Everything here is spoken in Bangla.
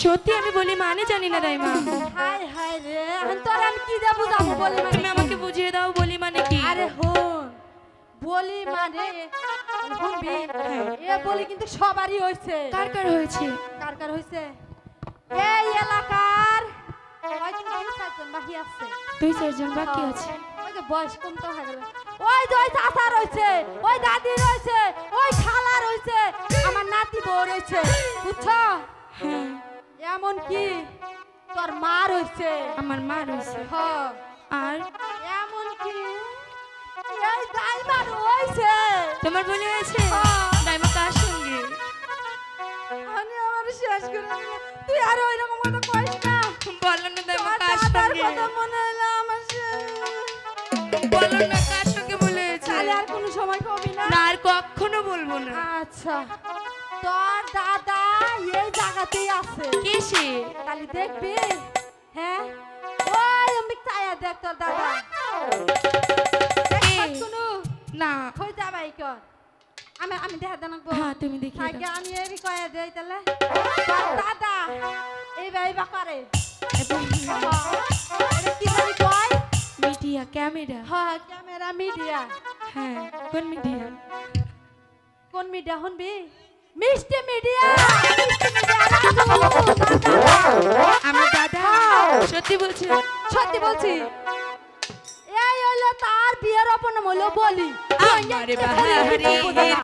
সত্যি আমি বলি মানে জানি না দাইমা। হায় হায় রে, এখন তোর আমি কি দেব বুঝাবো বলি মানে? তুমি আমাকে বুঝিয়ে দাও বলি মানে কি। আরে হন বলি মানে শুনবি, এ বলি কিন্তু সবারই হইছে। কার কার হয়েছে? কার কার হইছে? এই এলাকার হয়তো 2-4 জন বাকি আছে। 2-4 জন বাকি আছে। ওই যে বয়স কম তো হয়ে গেল। ওই যে ওই চাচা রয়েছে, ওই দাদি রয়েছে, ওই খালা রয়েছে, আমার নাতি বউ রয়েছে, বুঝছো? হ্যাঁ এমন কি তোর মা রয়েছে। আমার মা রয়েছে। হ্যাঁ আর এমন কি এই দাইমা রয়েছে। তোমার বলে হয়েছে? দাইমা কার সঙ্গে? আমি আমার শেষ করে দিলাম। তুই আর ওই রকম কথা কইস না। বলো না দাইমা কার সঙ্গে? কথা মনে হলো আমার বলো না কার সঙ্গে বলে হয়েছে? তাহলে আর কোনো সময় কবি না। না আর কখনো বলবো না। আচ্ছা তোর দাদা এই জায়গাতেই আছে। কে সে? তাহলে দেখবি। হ্যাঁ ওই আমি চায়া দেখ তোর দাদা। কোনো না কই যাবাই কর। আমি দেখা দেনাকবো। হ্যাঁ তুমি দেখিয়ে আগে দাও। আমি এই কয়া দেই তাহলে তোর দাদা এই ভাইবা করে কি জানি কয় মিডিয়া ক্যামেরা। হ্যাঁ ক্যামেরা মিডিয়া। হ্যাঁ কোন মিডিয়া? কোন মিডিয়া শুনবি? মিষ্টি মিডিয়া। আমার দাদা সত্যি বলছি? সত্যি বলছি। এই হলো তার বিয়ের অপনাম হলো বলি। আমারে বাহারি